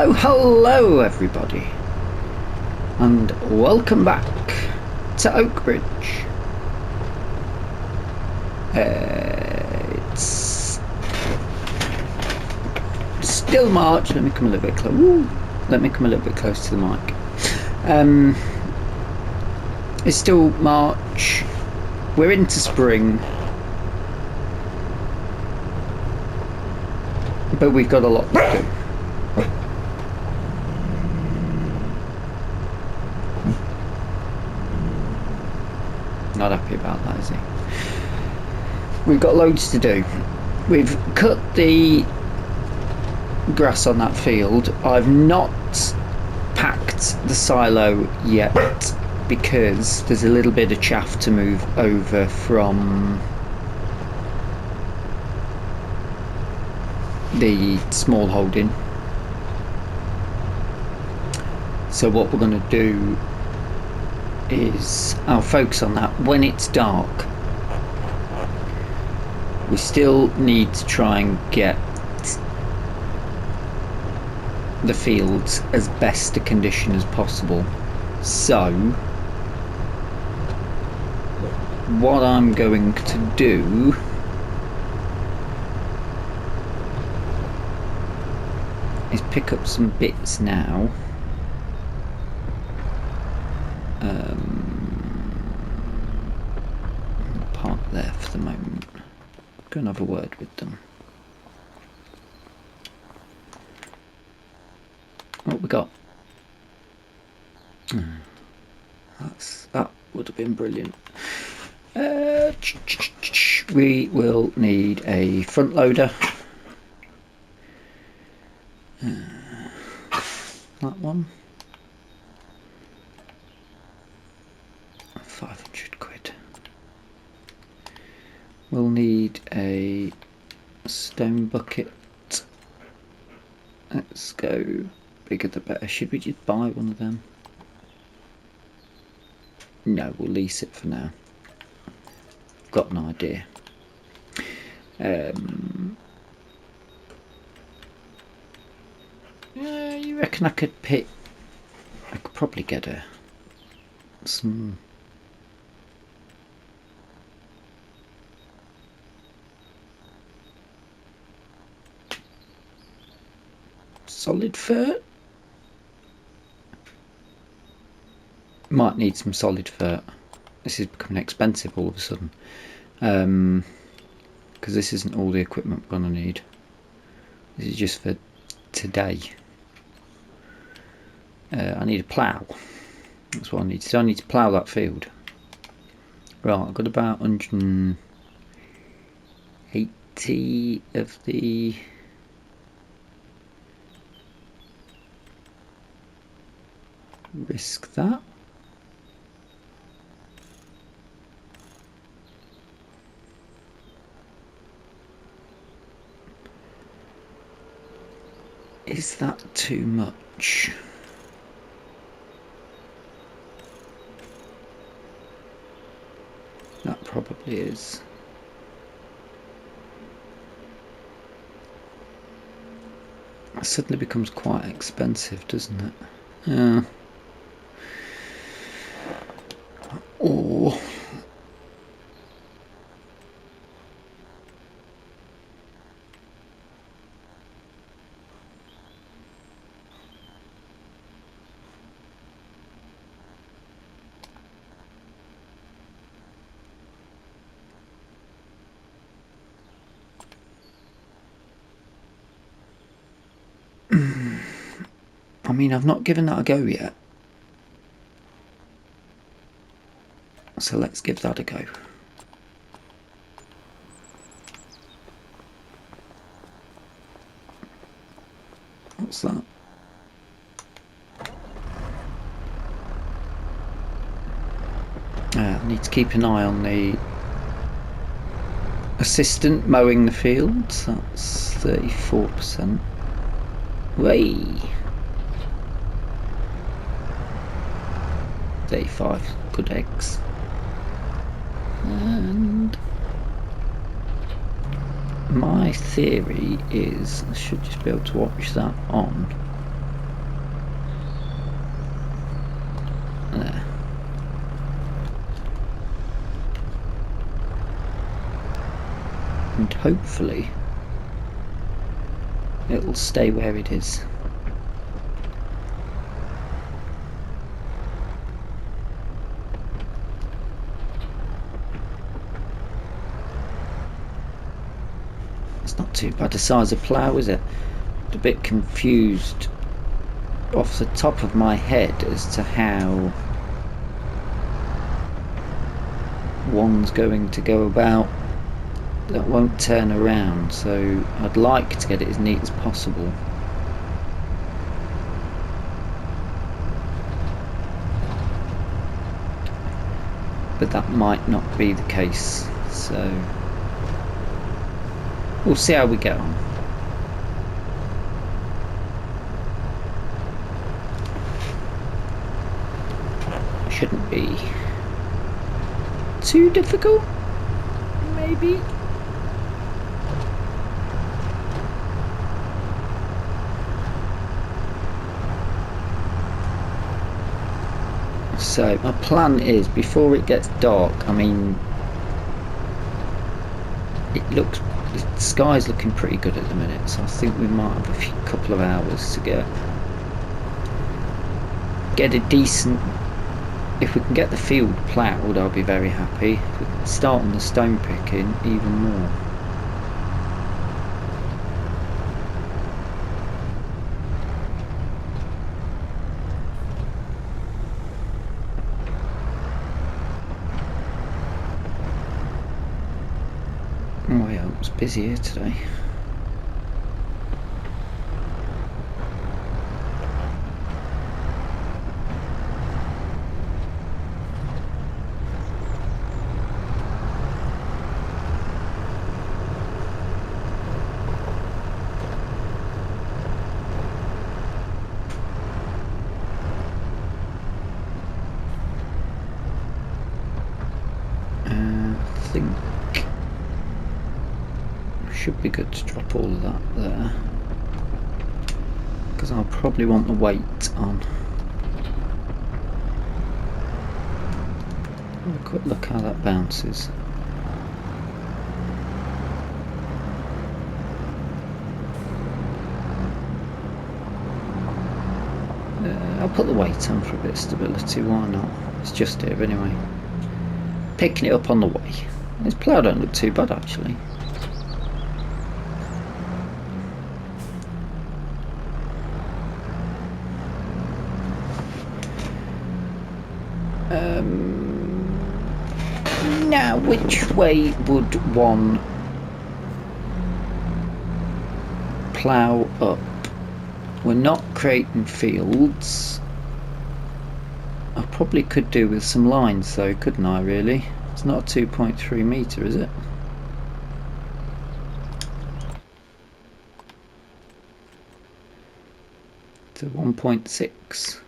Hello everybody, and welcome back to Oakbridge. It's still March. Let me come a little bit close. Let me come a little bit close to the mic. It's still March. We're into spring, but we've got a lot to do. Not happy about that, is he? We've got loads to do. We've cut the grass on that field. I've not packed the silo yet because there's a little bit of chaff to move over from the small holding. So what we're going to do is I'll focus on that when it's dark. We still need to try and get the fields as best a condition as possible. So what I'm going to do is pick up some bits now. Park there for the moment. Go and have a word with them. What we got? That would have been brilliant. We will need a front loader. That one. 500 quid. We'll need a stone bucket. Let's go bigger the better. Should we just buy one of them? No, we'll lease it for now. Got an idea. You reckon I could probably get some solid fur? Might need some solid fur. This is becoming expensive all of a sudden, because this isn't all the equipment we're going to need. This is just for today. I need a plough. That's what I need. So I need to plough that field. Right, I've got about 180 of the risk that. Is that too much? That probably is. It suddenly becomes quite expensive, doesn't it? Yeah. Or I mean, I've not given that a go yet. So let's give that a go. What's that? I need to keep an eye on the assistant mowing the fields. That's 34%. Way. 35 good eggs. And my theory is I should just be able to watch that on hopefully it'll stay where it is. It's not too bad the size of plough, is it? A bit confused off the top of my head as to how one's going to go about that won't turn around, so I'd like to get it as neat as possible. But that might not be the case, so we'll see how we get on. Shouldn't be too difficult, maybe. So my plan is, before it gets dark, I mean, the sky's looking pretty good at the minute, so I think we might have a couple of hours to get a decent. If we can get the field ploughed, I'll be very happy. If we can start on the stone picking, even more. Oh yeah, it's busy here today. I think should be good to drop all of that there, because I'll probably want the weight on. Have a quick look how that bounces. I'll put the weight on for a bit of stability, why not? It's just here anyway. Picking it up on the way. This plough don't look too bad actually. Now, which way would one plough up? We're not creating fields. I probably could do with some lines though, couldn't I really? It's not a 2.3 metre, is it? It's a 1.6.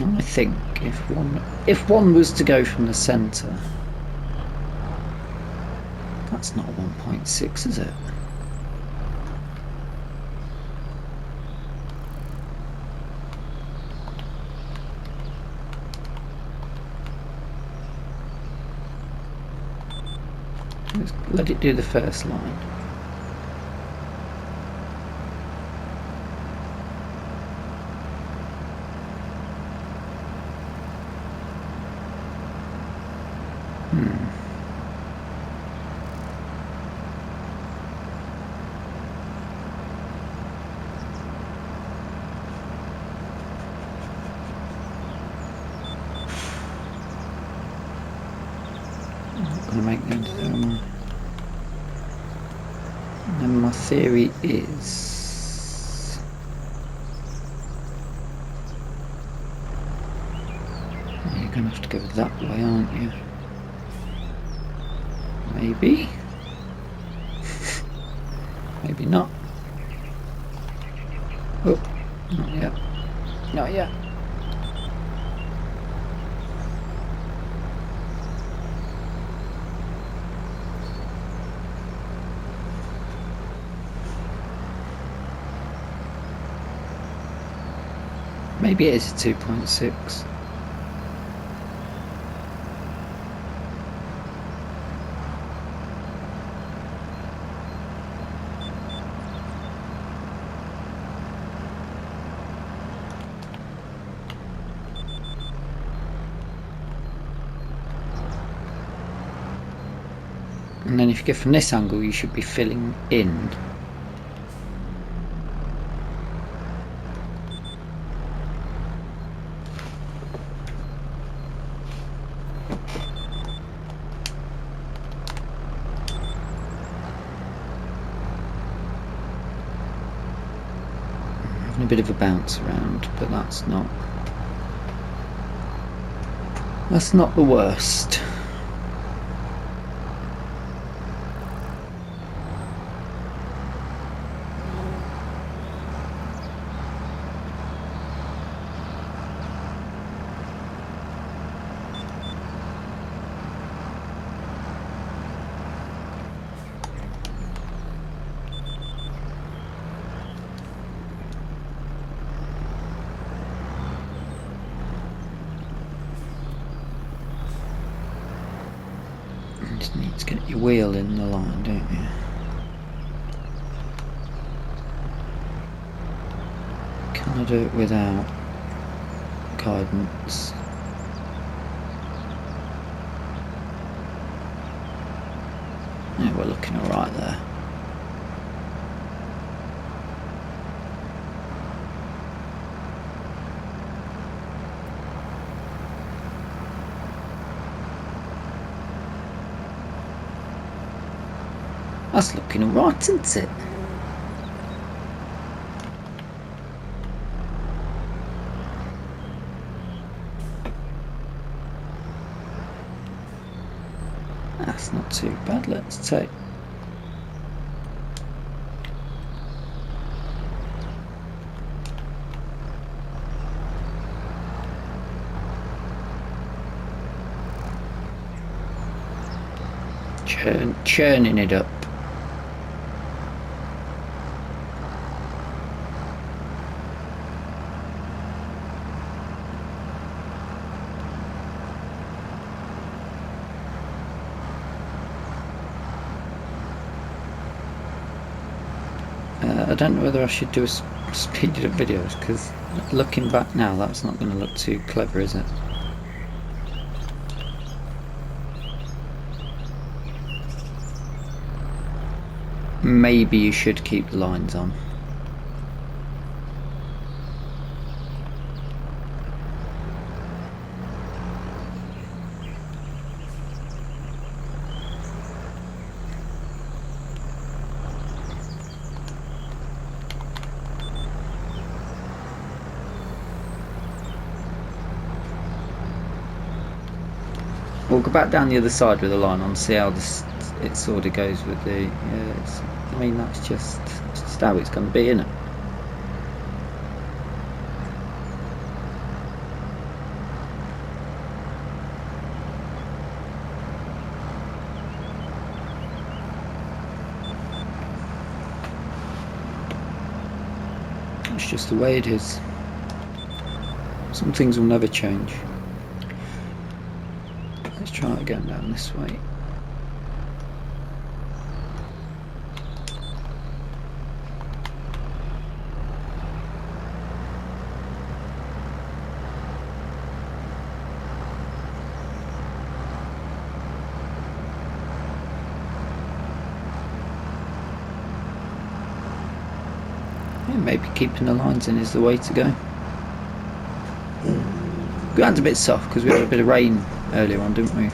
I think if one was to go from the centre, that's not 1.6, is it? Let's let it do the first line. Going to make the end of there, am I? And my theory is you're going to have to go that way, aren't you? Maybe. Maybe not. Oh, not yet. Not yet. Maybe it is a 2.6. And then if you go from this angle, you should be filling in. Having a bit of a bounce around, but that's not the worst. You just need to get your wheel in the line, don't you? Can I do it without guidance? Yeah, we're looking alright there. That's looking alright, isn't it? That's not too bad. Let's take churning it up. I don't know whether I should do a speeded up videos, because looking back now, that's not going to look too clever, is it? Maybe you should keep the lines on. We'll go back down the other side with the line on, see how this it sort of goes with the. I mean, that's just how it's going to be, isn't it? It's just the way it is. Some things will never change. Let's try it again down this way. Yeah, maybe keeping the lines in is the way to go. Ground's a bit soft because we had a bit of rain earlier on, didn't we?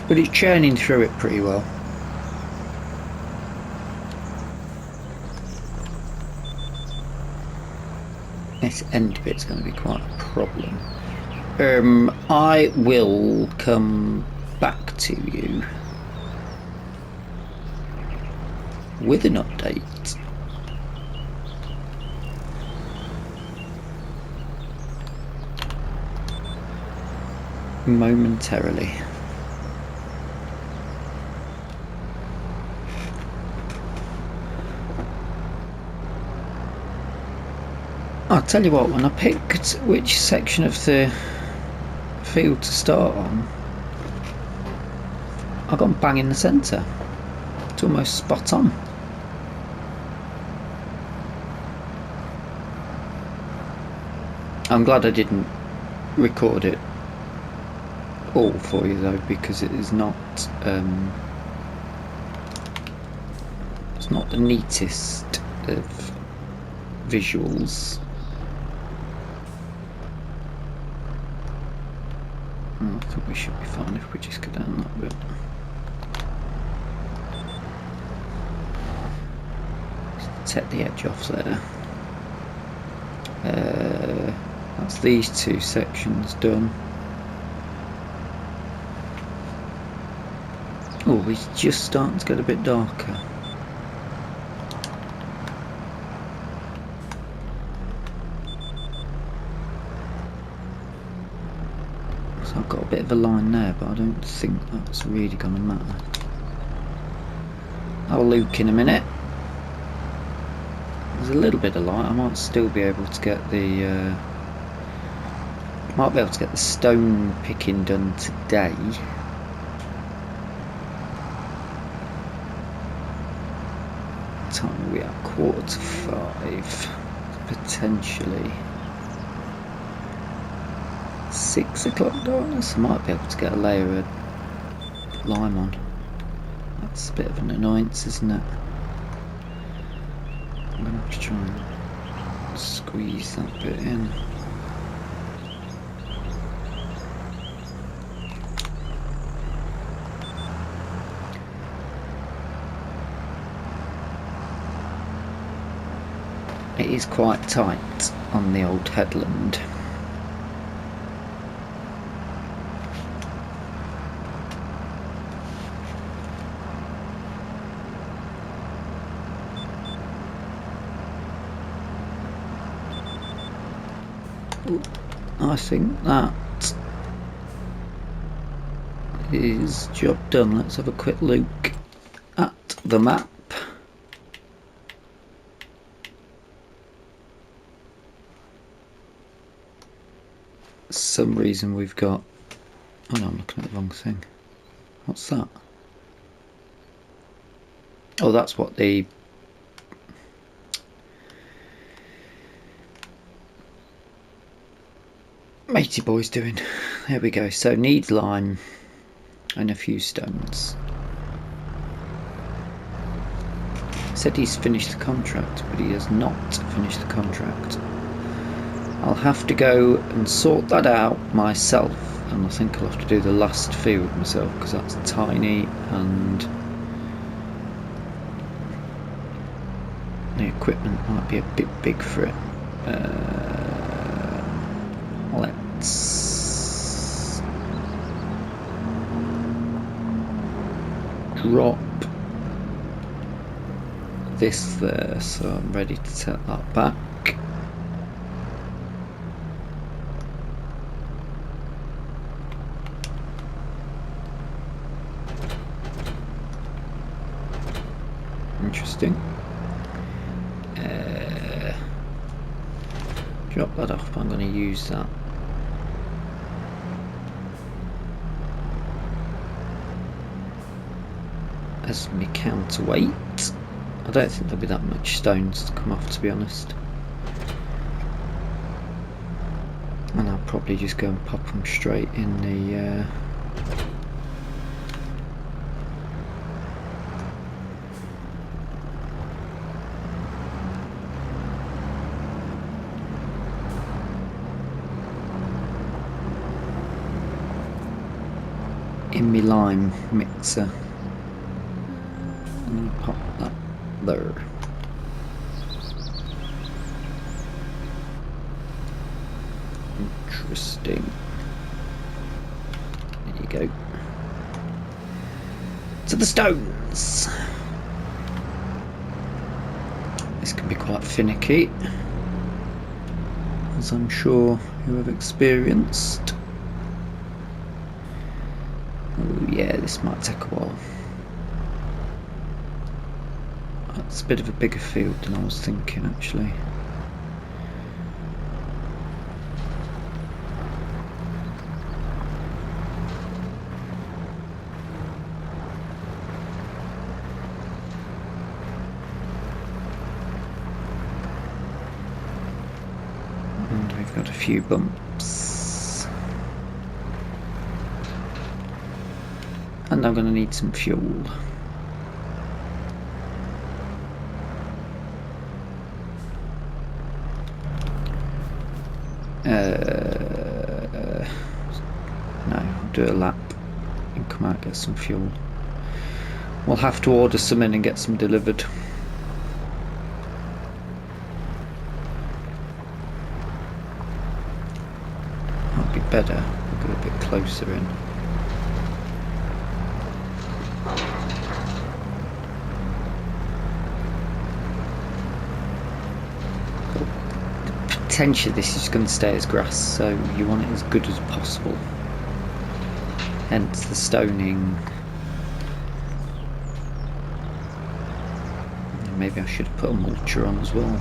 But it's churning through it pretty well. This end bit's going to be quite a problem. I will come back to you with an update. Momentarily. I'll tell you what, when I picked which section of the field to start on, I got bang in the centre. It's almost spot on. I'm glad I didn't record it all for you though, because it is not it's not the neatest of visuals. I think we should be fine if we just go down that bit. Just take the edge off there. That's these two sections done. Oh, it's just starting to get a bit darker. So I've got a bit of a line there, but I don't think that's really going to matter. I'll look in a minute. There's a little bit of light. I might still be able to get the stone picking done today. What time are we at? 4:45. Potentially 6 o'clock darkness. I might be able to get a layer of lime on. That's a bit of an annoyance, isn't it? I'm going to have to try and squeeze that bit in. It is quite tight on the old headland. I think that is job done. Let's have a quick look at the map. For some reason we've got... oh no, I'm looking at the wrong thing. What's that? Oh, that's what the... matey boy's doing. There we go. So needs lime and a few stones. Said he's finished the contract, but he has not finished the contract. I'll have to go and sort that out myself, and I think I'll have to do the last field myself because that's tiny and the equipment might be a bit big for it. Let's drop this there, so I'm ready to set that back. Interesting. Drop that off, I'm going to use that as my counterweight. I don't think there'll be that much stones to come off, to be honest. And I'll probably just go and pop them straight in the in my lime mixer and pop that there. Interesting. There you go. To the stones. This can be quite finicky, as I'm sure you have experienced. Oh yeah, this might take a while. It's a bit of a bigger field than I was thinking, actually. Got a few bumps. And I'm going to need some fuel. No, I'll do a lap and come out and get some fuel. We'll have to order some in and get some delivered. Might be better. We'll go a bit closer in. Potentially this is going to stay as grass, so you want it as good as possible. Hence the stoning. Maybe I should have put a mulcher on as well.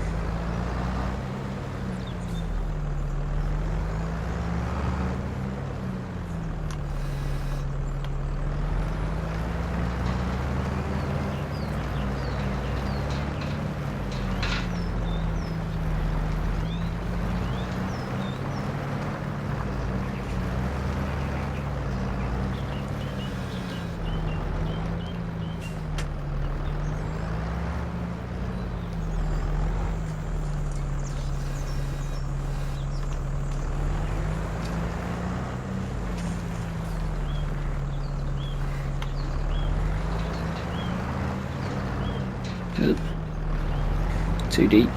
Too deep.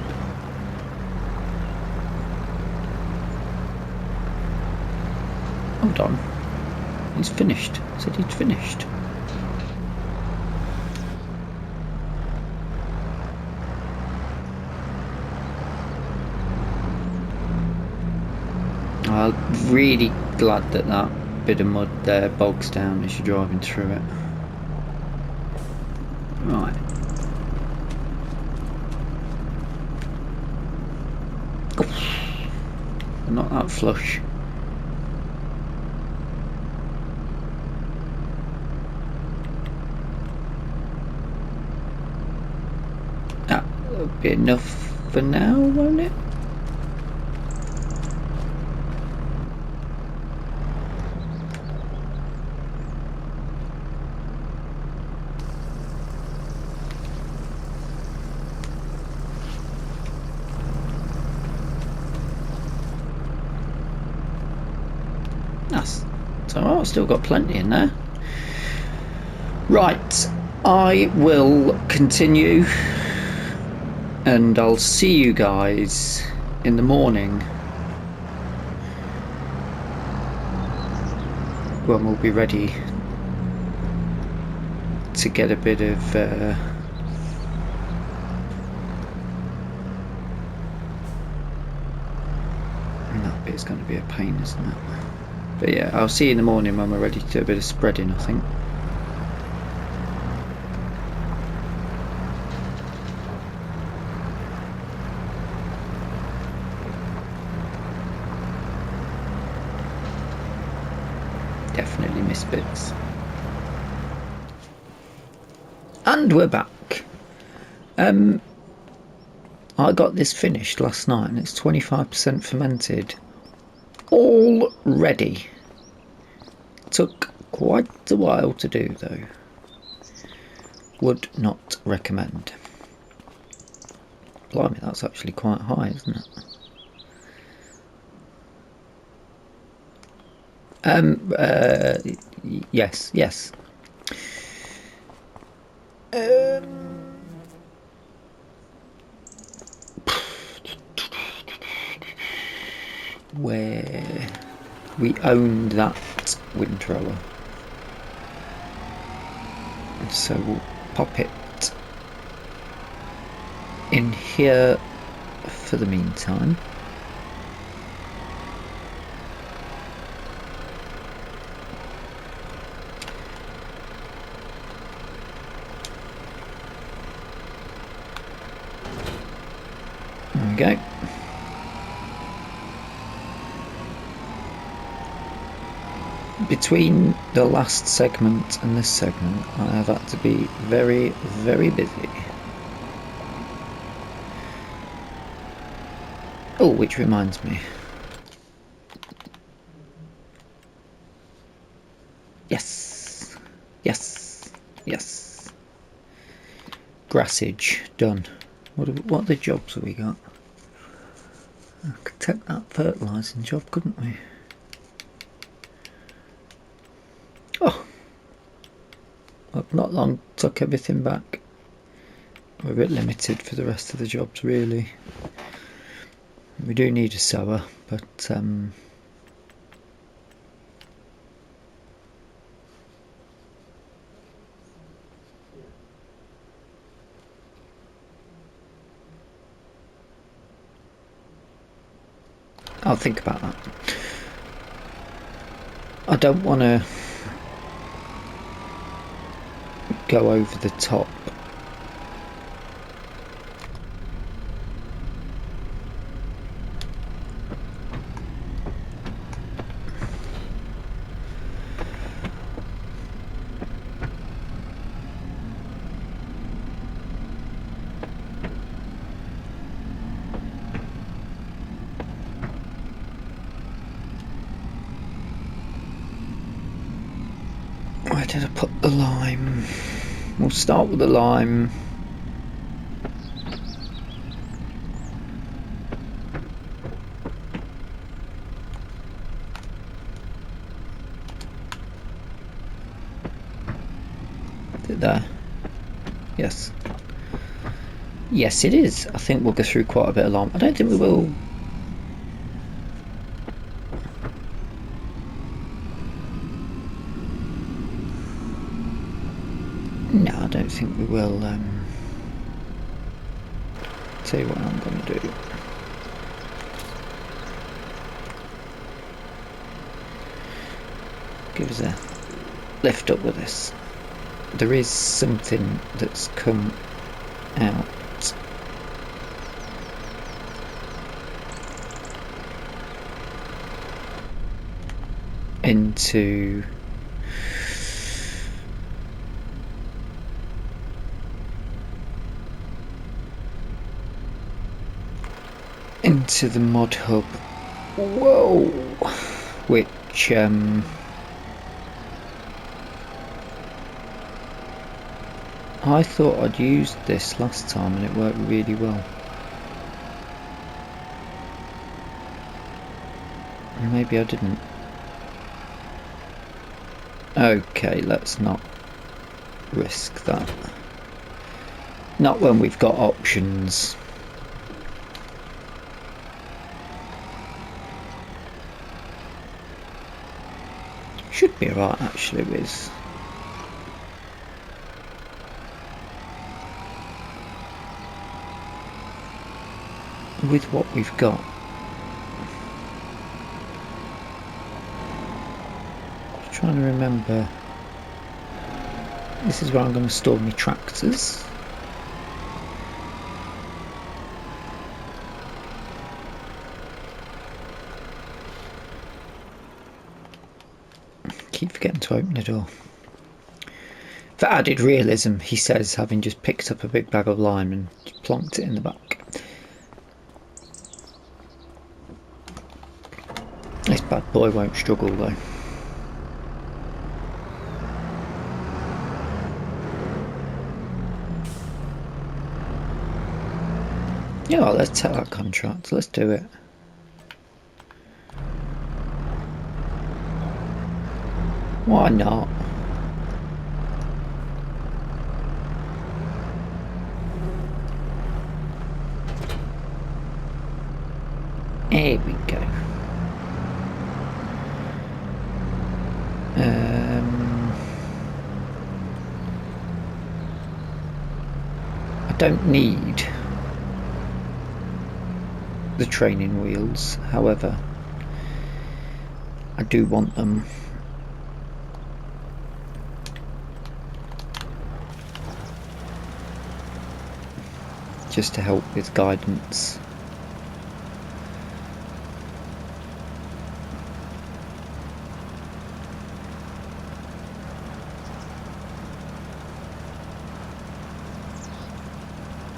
Hold on. He's finished. Said he'd finished. I'm really glad that that bit of mud there bogs down as you're driving through it. Right. Not that flush. That'll be enough for now, won't it? So I've still got plenty in there. Right, I will continue and I'll see you guys in the morning when we'll be ready to get a bit of and that bit's going to be a pain, isn't it? But yeah, I'll see you in the morning when we're ready to do a bit of spreading, I think. Definitely missed bits. And we're back. I got this finished last night and it's 25% fermented. All ready. Took quite a while to do though. Would not recommend. Blimey, that's actually quite high, isn't it? Yes. Where we owned that wind thrower, so we'll pop it in here for the meantime. There we go. Between the last segment and this segment, I have had to be very, very busy. Oh, which reminds me, Yes. Yes. Yes. Grassage done. What other jobs have we got? I could take that fertilising job, couldn't we? Oh, I've not long took everything back. We're a bit limited for the rest of the jobs, really. We do need a sower, but I'll think about that. I don't want to go over the top. Where did I put the lime? We'll start with the lime. Is it there? Yes. Yes, it is. I think we'll go through quite a bit of lime. I don't think we will. No, I don't think we will. Tell you what I'm going to do. Give us a lift up with this. There is something that's come out. Into the mod hub. Whoa! Which I thought I'd used this last time and it worked really well. Maybe I didn't. Okay, let's not risk that. Not when we've got options. Should be alright actually with what we've got. Just trying to remember. This is where I'm going to store my tractors. Keep forgetting to open the door. For added realism, he says, having just picked up a big bag of lime and plonked it in the back. This bad boy won't struggle though. Yeah, well, let's take that contract. Let's do it. Why not? Here we go. I don't need the training wheels, however, I do want them. Just to help with guidance.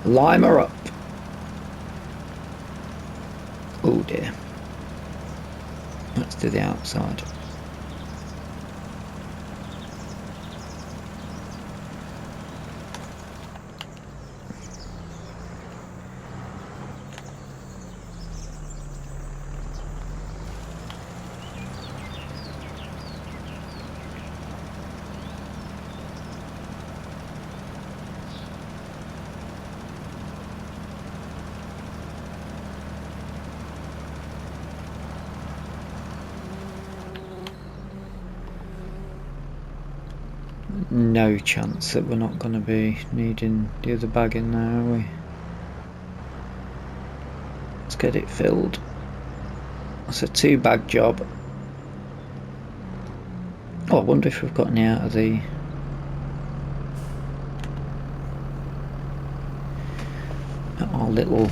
Lime her up. Oh dear. Let's do the outside. no chance that we're not going to be needing the other bag in there, are we? Let's get it filled. That's a 2-bag job. Oh, I wonder if we've got any out of the... our little...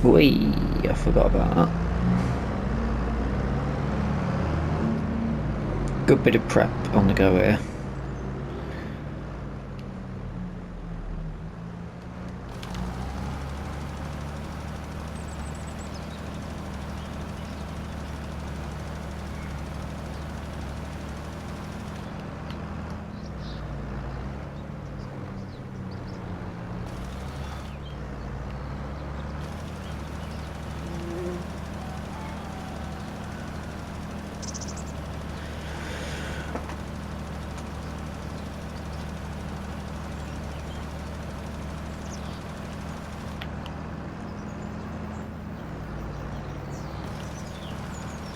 Whee! I forgot about that. Good bit of prep on the go here.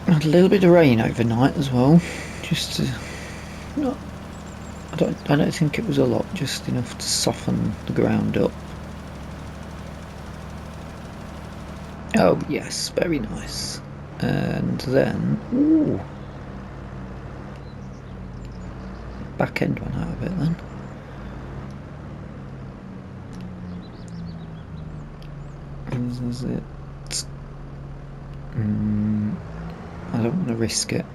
Had a little bit of rain overnight as well, just to, not, I don't think it was a lot, just enough to soften the ground up. Oh yes, very nice. And then, ooh, back end went out of it then. This is it. I don't want to risk it.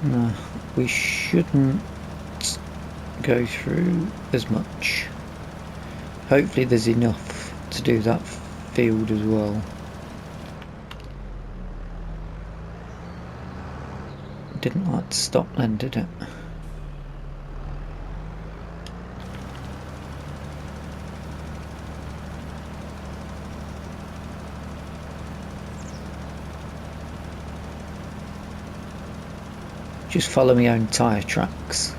No, we shouldn't go through as much. Hopefully there's enough to do that field as well. Didn't like to stop then, did it? Just follow my own tyre tracks.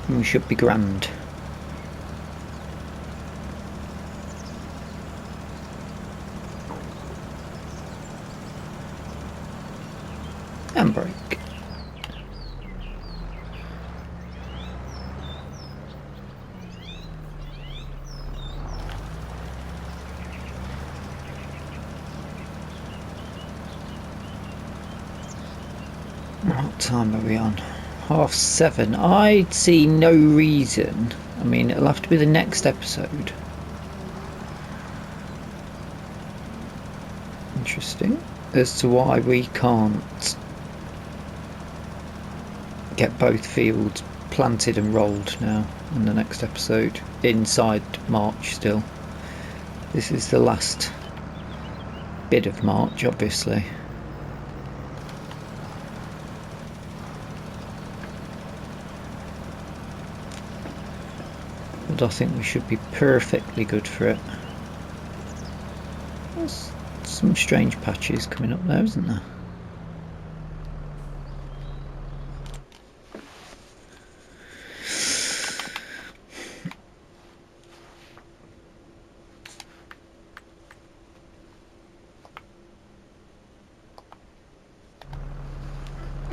We should be grand. And brake. What time are we on? 7:30. I'd see no reason. I mean, it'll have to be the next episode. Interesting. As to why we can't get both fields planted and rolled now in the next episode. Inside March still. This is the last bit of March, obviously. But I think we should be perfectly good for it. There's some strange patches coming up there, isn't there?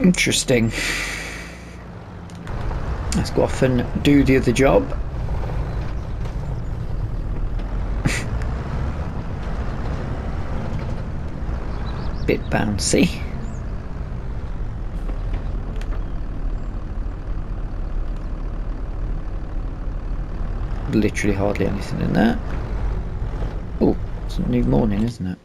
Interesting. Let's go off and do the other job. Bit bouncy. Literally hardly anything in there. Oh, it's a new morning, isn't it?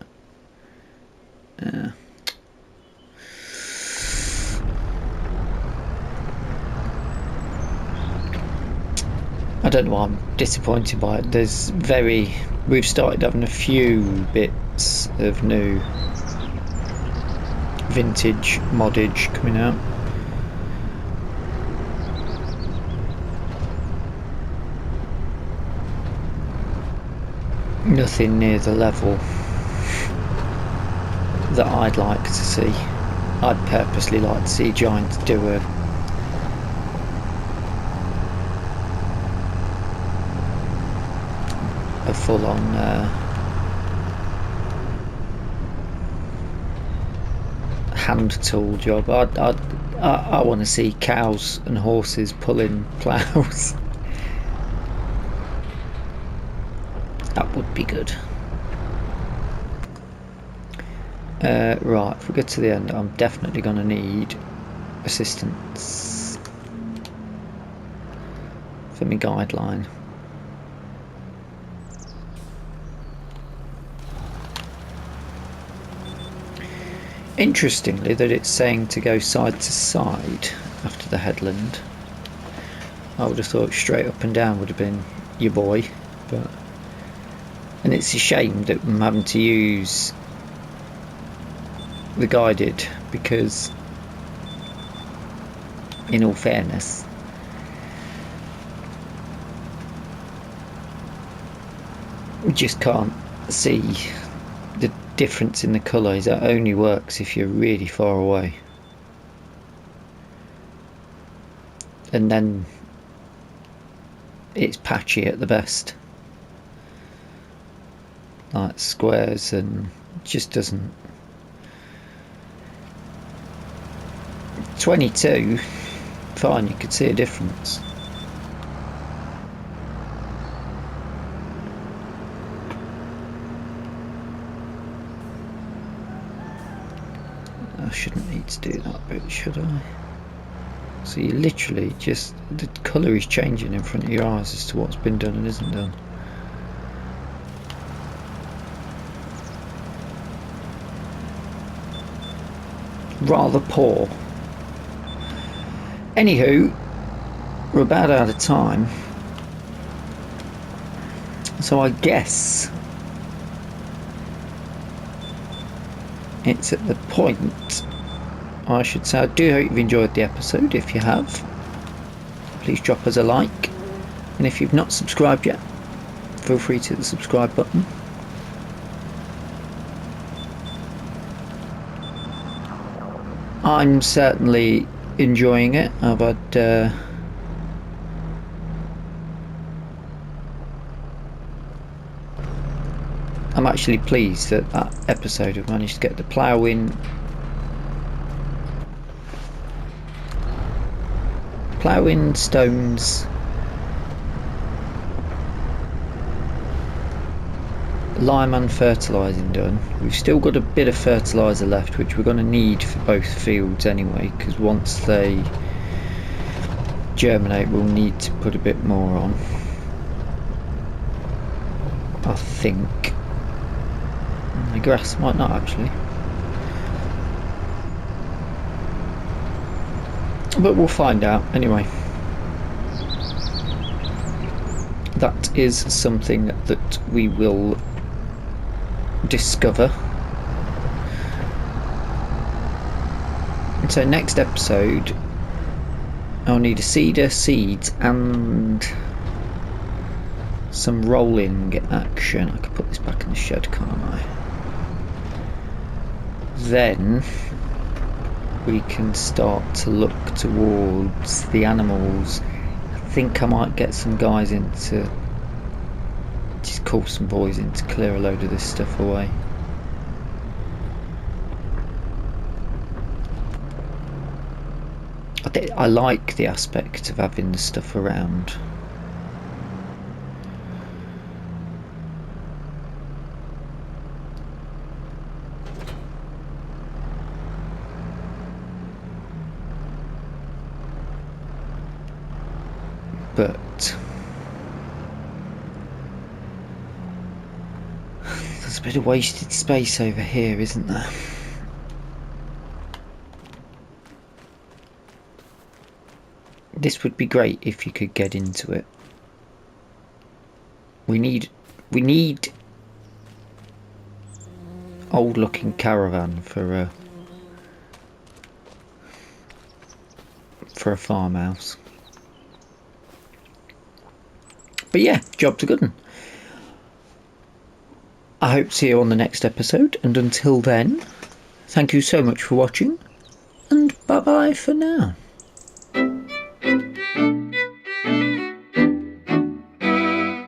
I don't know why I'm disappointed by it. We've started having a few bits of new vintage moddage coming out. Nothing near the level that I'd like to see. I'd purposely like to see Giants do a full-on hand tool job. I want to see cows and horses pulling ploughs. That would be good. Right, if we get to the end, I'm definitely going to need assistance for my guideline. Interestingly, that it's saying to go side to side after the headland. I would have thought straight up and down would have been your boy, but. And it's a shame that I'm having to use the guided, because in all fairness, we just can't see the difference in the colours. That only works if you're really far away, and then it's patchy at the best, like squares, and just doesn't. 22, fine, you could see a difference. I shouldn't need to do that bit, should I? So you literally just, the colour is changing in front of your eyes as to what's been done and isn't done. Rather poor. Anywho, we're about out of time, so I guess it's at the point I should say I do hope you've enjoyed the episode. If you have, please drop us a like, and if you've not subscribed yet, feel free to hit the subscribe button. I'm certainly enjoying it. I've had I'm actually pleased that that episode I've managed to get the ploughing stones, lime and fertilising done. We've still got a bit of fertiliser left, which we're going to need for both fields anyway, because once they germinate we'll need to put a bit more on, I think. The grass might not actually, but we'll find out anyway. That is something that we will discover. And so next episode I'll need a seeder, seeds and some rolling action. I could put this back in the shed, can't I? Then we can start to look towards the animals. I think I might get some guys in to just call some boys in to clear a load of this stuff away. I like the aspect of having the stuff around. But there's a bit of wasted space over here, isn't there? This would be great if you could get into it. We need old looking caravan for a farmhouse. But yeah, job's a good one. I hope to see you on the next episode, and until then, thank you so much for watching, and bye bye for now.